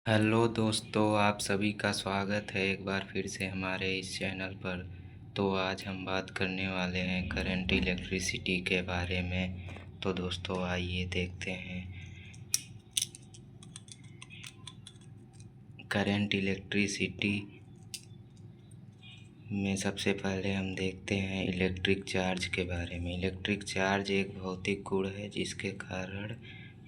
Hello दोस्तों, आप सभी का स्वागत है एक बार फिर से हमारे इस चैनल पर। तो आज हम बात करने वाले हैं करंट इलेक्ट्रिसिटी के बारे में। तो दोस्तों आइए देखते हैं। करंट इलेक्ट्रिसिटी में सबसे पहले हम देखते हैं इलेक्ट्रिक चार्ज के बारे में। इलेक्ट्रिक चार्ज एक भौतिक गुण है जिसके कारण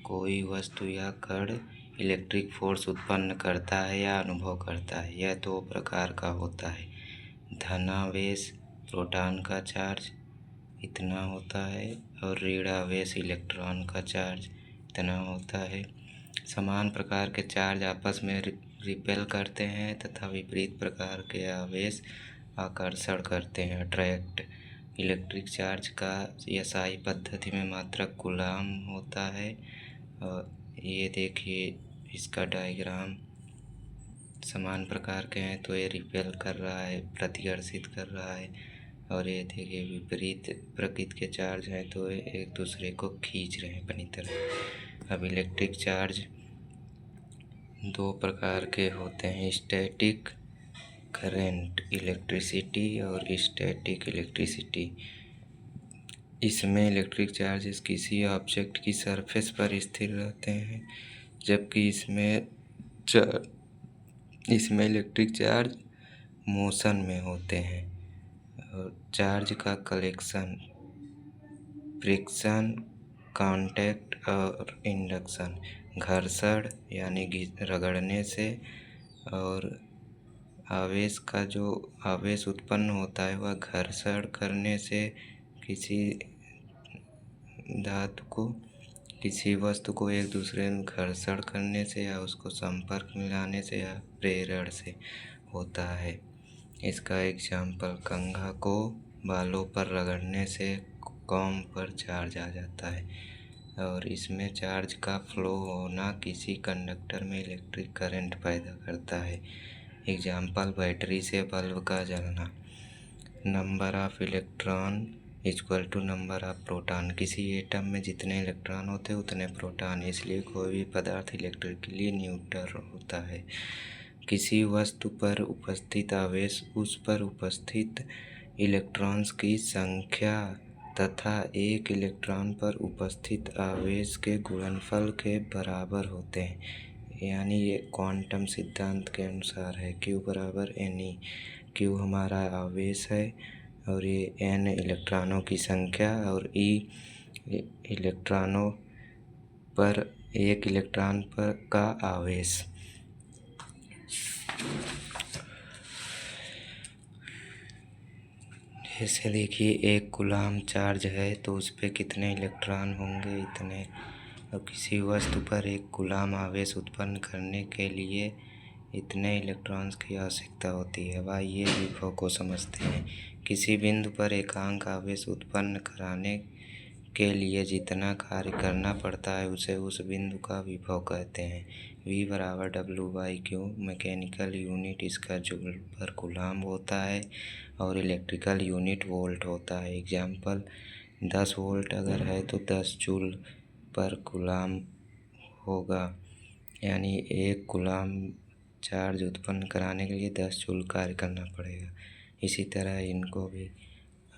कोई वस्तु या कण इलेक्ट्रिक फोर्स उत्पन्न करता है या अनुभव करता है। यह दो प्रकार का होता है। धनावेश प्रोटॉन का चार्ज इतना होता है और ऋणावेश इलेक्ट्रॉन का चार्ज इतना होता है। समान प्रकार के चार्ज आपस में रिपेल करते हैं तथा विपरीत प्रकार के आवेश आकर्षण करते हैं, अट्रैक्ट। इलेक्ट्रिक चार्ज का एसआई पद्धति में मात्रक कूलाम होता है। और ये देखिए इसका डायग्राम समान प्रकार के हैं तो ये रिपेल कर रहा है, प्रतिकर्षित कर रहा है। और ये देखिए विपरीत प्रकृति के चार्ज हैं तो ये एक दूसरे को खींच रहे हैं अपनी तरफ। अब इलेक्ट्रिक चार्ज दो प्रकार के होते हैं, स्टैटिक करंट इलेक्ट्रिसिटी और स्टैटिक इलेक्ट्रिसिटी। इसमें इलेक्ट्रिक चार्जेस किसी ऑब्जेक्ट की सरफेस पर स्थिर रहते हैं, जबकि इसमें इलेक्ट्रिक चार्ज मोशन में होते हैं। और चार्ज का कलेक्शन, फ्रिक्शन, कांटेक्ट और इंडक्शन, घर्षण यानी रगड़ने से, और आवेश का जो आवेश उत्पन्न होता है वह घर्षण करने से, किसी धातु को किसी वस्तु को एक दूसरे में घर्षण करने से या उसको संपर्क में लाने से या प्रेरण से होता है। इसका एग्जाम्पल, कंघा को बालों पर रगड़ने से कॉम पर चार्ज आ जाता है। और इसमें चार्ज का फ्लो होना किसी कंडक्टर में इलेक्ट्रिक करंट पैदा करता है। एग्जाम्पल, बैटरी से बल्ब का जलना। Number of electron equal to number of proton. किसी एटम में जितने इलेक्ट्रॉन होते हैं उतने प्रोटॉन, इसलिए कोई भी पदार्थ इलेक्ट्रिकली न्यूट्रल होता है। किसी वस्तु पर उपस्थित आवेश उस पर उपस्थित इलेक्ट्रॉन्स की संख्या तथा एक इलेक्ट्रॉन पर उपस्थित आवेश के गुणनफल के बराबर होते हैं। यानी ये क्वांटम सिद्धांत के अनुसार है, Q बराबर NE। Q हमारा आवेश है और ये N इलेक्ट्रॉनों की संख्या और E इलेक्ट्रॉनों पर एक इलेक्ट्रॉन पर का आवेश। जैसे देखिए एक कूलाम चार्ज है तो उस पर कितने इलेक्ट्रॉन होंगे, इतने। और किसी वस्तु पर एक कूलाम आवेश उत्पन्न करने के लिए इतने इलेक्ट्रॉन्स की आवश्यकता होती है। अब आइए विभव को समझते हैं। किसी बिंदु पर एकांक आवेश उत्पन्न कराने के लिए जितना कार्य करना पड़ता है उसे उस बिंदु का विभव कहते हैं। V बराबर W/Q। मैकेनिकल यूनिट इसका जूल पर कूलाम होता है और इलेक्ट्रिकल यूनिट वोल्ट होता है। एग्जाम्पल, 10 वोल्ट अगर है तो 10 जूल पर कूलाम होगा। यानी एक कूलाम चार्ज उत्पन्न कराने के लिए 10 जूल कार्य करना पड़ेगा। इसी तरह इनको भी।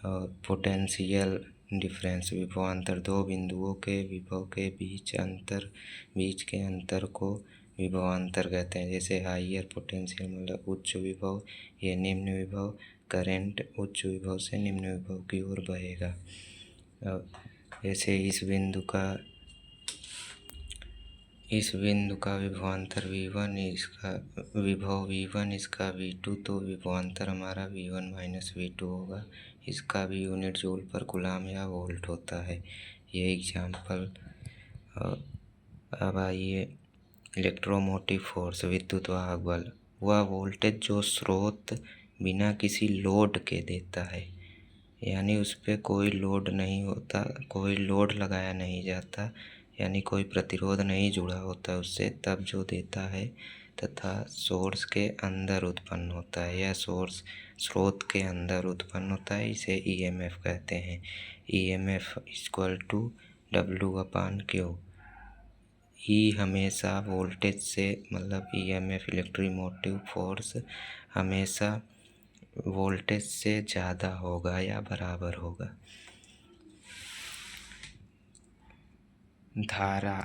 और पोटेंशियल डिफरेंस, विभवांतर, दो बिंदुओं के विभव के बीच के अंतर को विभवांतर कहते हैं। जैसे हाइयर पोटेंशियल मतलब उच्च विभव, ये निम्न विभव, करंट उच्च विभव से निम्न विभव की ओर बहेगा। जैसे इस बिंदु का विभवांतर V1, इसका विभव V1, इसका V2, तो विभवांतर हमारा V1 माइनस V2 होगा। इसका भी यूनिट जूल पर कूलाम या वोल्ट होता है। ये एग्जाम्पल। अब आइए इलेक्ट्रोमोटिव फोर्स, विद्युत वाहक बल। वह वोल्टेज जो स्रोत बिना किसी लोड के देता है, यानी उस पर कोई लोड नहीं होता, कोई लोड लगाया नहीं जाता, यानी कोई प्रतिरोध नहीं जुड़ा होता उससे, तब जो देता है, तथा सोर्स के अंदर उत्पन्न होता है या स्रोत के अंदर उत्पन्न होता है, इसे EMF कहते हैं। EMF equal to W/Q। ई हमेशा वोल्टेज से मतलब ईएमएफ इलेक्ट्रोमोटिव फोर्स हमेशा वोल्टेज से ज़्यादा होगा या बराबर होगा। धारा,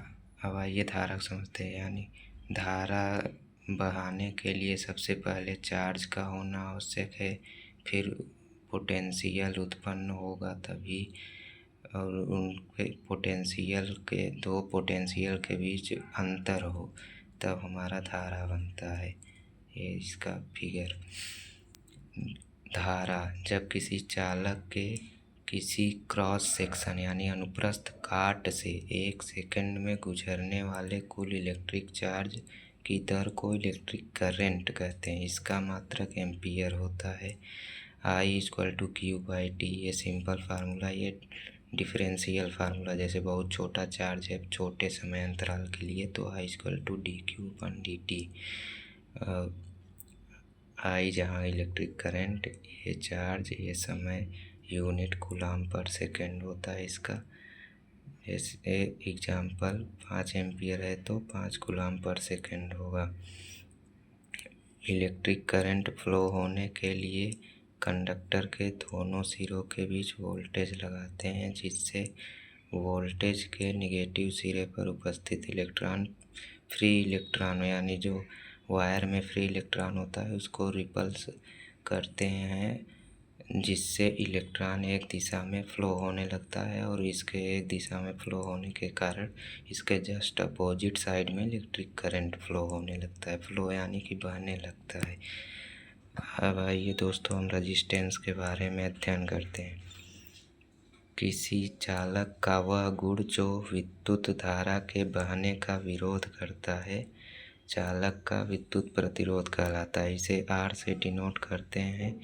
अब आइए धारा को समझते हैं। यानी धारा बहाने के लिए सबसे पहले चार्ज का होना आवश्यक है, फिर पोटेंशियल उत्पन्न होगा तभी, और उनके पोटेंशियल के दो पोटेंशियल के बीच अंतर हो तब हमारा धारा बनता है। ये इसका फिगर। धारा, जब किसी चालक के किसी क्रॉस सेक्शन यानी अनुप्रस्थ काट से 1 सेकंड में गुजरने वाले कुल इलेक्ट्रिक चार्ज की दर को इलेक्ट्रिक करंट कहते हैं। इसका मात्रक एम्पियर होता है। I=Q/T। ये सिंपल फार्मूला, ये डिफरेंशियल फार्मूला। जैसे बहुत छोटा चार्ज है छोटे समय अंतराल के लिए तो I=dQ/dt। I जहाँ इलेक्ट्रिक करंट, ये चार्ज, ये समय, यूनिट कूलाम पर सेकेंड होता है इसका। जैसे एग्जाम्पल 5 एम्पियर है तो 5 कूलाम पर सेकेंड होगा। इलेक्ट्रिक करंट फ्लो होने के लिए कंडक्टर के दोनों सिरों के बीच वोल्टेज लगाते हैं, जिससे वोल्टेज के निगेटिव सिरे पर उपस्थित इलेक्ट्रॉन फ्री इलेक्ट्रॉन यानी जो वायर में फ्री इलेक्ट्रॉन होता है उसको रिपल्स करते हैं, जिससे इलेक्ट्रॉन एक दिशा में फ़्लो होने लगता है और इसके एक दिशा में फ़्लो होने के कारण इसके जस्ट अपोजिट साइड में इलेक्ट्रिक करंट फ़्लो होने लगता है। फ़्लो यानी कि बहने लगता है। अब आइए दोस्तों हम रजिस्टेंस के बारे में अध्ययन करते हैं। किसी चालक का वह गुण जो विद्युत धारा के बहने का विरोध करता है चालक का विद्युत प्रतिरोध कहलाता है। इसे R से डिनोट करते हैं।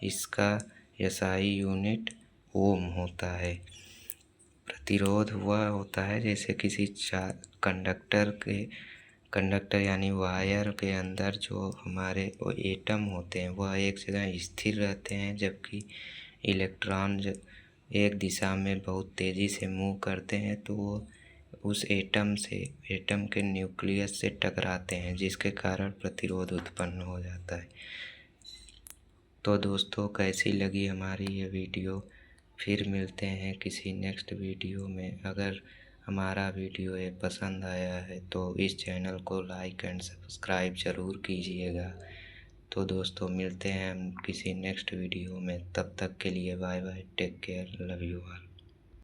इसका SI यूनिट ओम होता है। प्रतिरोध वह होता है जैसे किसी कंडक्टर यानी वायर के अंदर जो हमारे एटम होते हैं वह एक जगह स्थिर रहते हैं, जबकि इलेक्ट्रॉन एक दिशा में बहुत तेज़ी से मूव करते हैं तो वो उस एटम के न्यूक्लियस से टकराते हैं, जिसके कारण प्रतिरोध उत्पन्न हो जाता है। तो दोस्तों कैसी लगी हमारी ये वीडियो? फिर मिलते हैं किसी नेक्स्ट वीडियो में। अगर हमारा वीडियो ये पसंद आया है तो इस चैनल को लाइक एंड सब्सक्राइब ज़रूर कीजिएगा। तो दोस्तों मिलते हैं हम किसी नेक्स्ट वीडियो में। तब तक के लिए bye bye, take care, love you all.